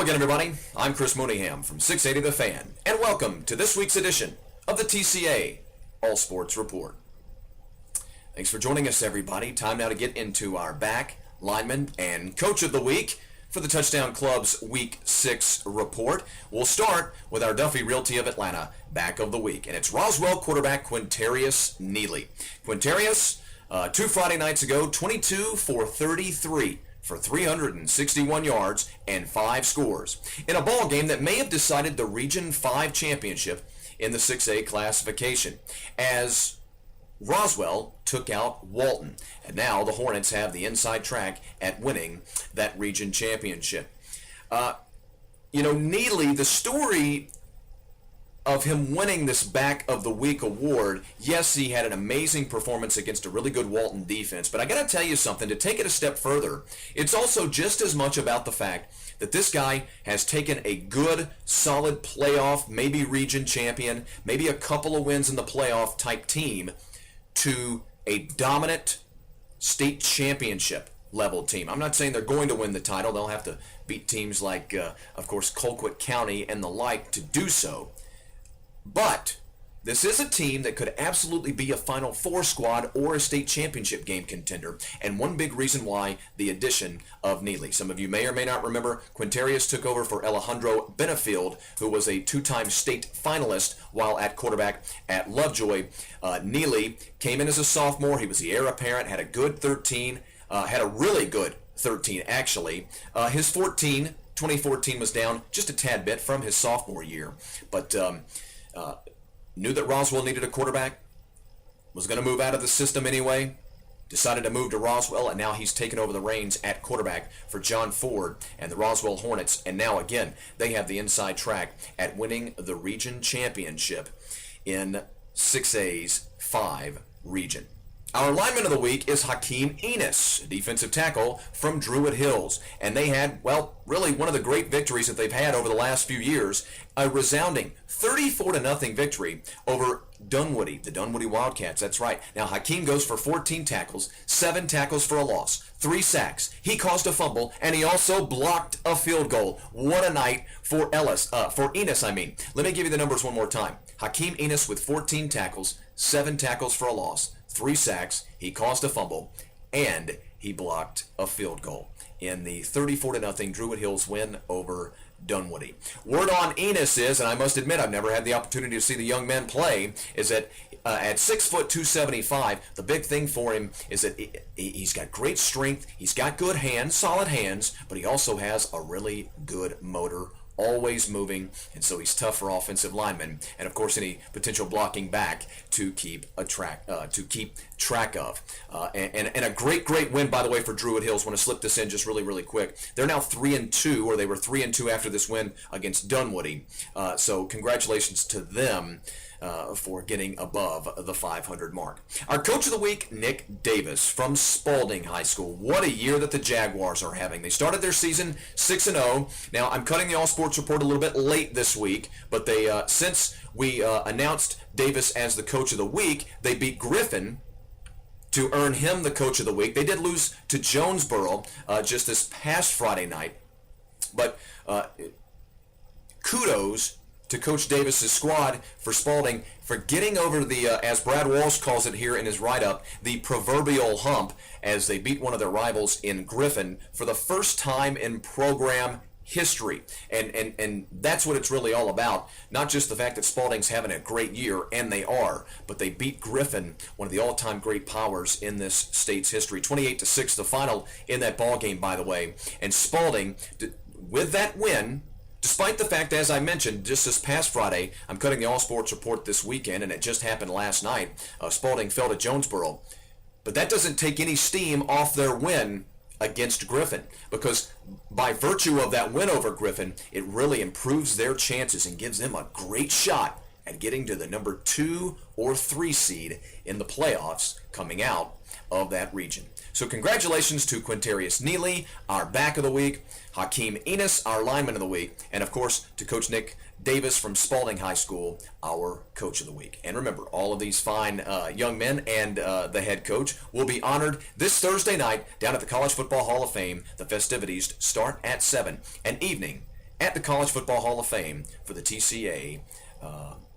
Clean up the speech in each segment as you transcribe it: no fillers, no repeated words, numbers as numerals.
Hello again, everybody. I'm Chris Mooneyham from 680 The Fan, and welcome to this week's edition of the TCA All Sports Report. Thanks for joining us, everybody. Time now to get into our back, lineman, and coach of the week for the Touchdown Club's Week 6 report. We'll start with our Duffy Realty of Atlanta back of the week, and it's Roswell quarterback Quintarius Neely. Quintarius, 2 Friday nights ago, 22 for 33 for 361 yards and 5 scores in a ball game that may have decided the Region 5 championship in the 6A classification, as Roswell took out Walton, and now the Hornets have the inside track at winning that region championship. Neely, the story of him winning this Back of the Week award, yes, he had an amazing performance against a really good Walton defense, but I got to tell you something, to take it a step further, it's also just as much about the fact that this guy has taken a good, solid playoff, maybe region champion, maybe a couple of wins in the playoff type team, to a dominant state championship level team. I'm not saying they're going to win the title. They'll have to beat teams like, of course, Colquitt County and the like to do so. But this is a team that could absolutely be a Final Four squad or a state championship game contender, and one big reason why, the addition of Neely. Some of you may or may not remember, Quintarius took over for Alejandro Benefield, who was a 2-time state finalist while at quarterback at Lovejoy. Neely came in as a sophomore. He was the heir apparent, had a good 13, had a really good 13 actually. His 2014 was down just a tad bit from his sophomore year, but knew that Roswell needed a quarterback, was going to move out of the system anyway, decided to move to Roswell, and now he's taken over the reins at quarterback for John Ford and the Roswell Hornets, and now again they have the inside track at winning the region championship in 6A's 5 region. Our lineman of the week is Hakeem, Enis, defensive tackle from Druid Hills. And they had, well, really one of the great victories that they've had over the last few years, a resounding 34-0 victory over Dunwoody, the Dunwoody Wildcats. That's right. Now, Hakeem goes for 14 tackles, 7 tackles for a loss, 3 sacks. He caused a fumble, and he also blocked a field goal. What a night for Enis. Let me give you the numbers one more time. Hakeem Enis with 14 tackles, 7 tackles for a loss, 3 sacks, he caused a fumble, and he blocked a field goal in the 34-0 Druid Hills win over Dunwoody. Word on Enis is, and I must admit I've never had the opportunity to see the young man play, is that at 6 foot 275, the big thing for him is that he's got great strength, he's got good hands, solid hands, but he also has a really good motor, always moving, and so he's tough for offensive linemen, and of course any potential blocking back to keep track of. And a great win, by the way, for Druid Hills. I want to slip this in just really quick. They're now 3-2, or they were 3-2 after this win against Dunwoody. So congratulations to them for getting above the 500 mark. Our coach of the week, Nick Davis from Spalding High School. What a year that the Jaguars are having. They started their season 6-0. Now, I'm cutting the All Sports Report a little bit late this week, but they since we announced Davis as the coach of the week, they beat Griffin to earn him the coach of the week. They did lose to Jonesboro just this past Friday night, but kudos to Coach Davis's squad for Spalding for getting over the, as Brad Walsh calls it here in his write-up, the proverbial hump, as they beat one of their rivals in Griffin for the first time in program history. And that's what it's really all about. Not just the fact that Spalding's having a great year, and they are, but they beat Griffin, one of the all-time great powers in this state's history. 28-6, the final in that ball game, by the way. And Spalding, with that win, despite the fact, as I mentioned, just this past Friday, I'm cutting the All Sports Report this weekend, and it just happened last night, Spalding fell to Jonesboro. But that doesn't take any steam off their win against Griffin, because by virtue of that win over Griffin, it really improves their chances and gives them a great shot at getting to the number 2 or 3 seed in the playoffs coming out of that region. So congratulations to Quintarius Neely, our back of the week, Hakeem Enis, our lineman of the week, and of course to Coach Nick Davis from Spalding High School, our coach of the week. And remember, all of these fine young men and the head coach will be honored this Thursday night down at the College Football Hall of Fame. The festivities start at 7, an evening at the College Football Hall of Fame for the TCA,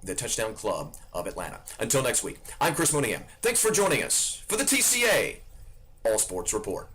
the Touchdown Club of Atlanta. Until next week, I'm Chris Mooneyham. Thanks for joining us for the TCA All Sports Report.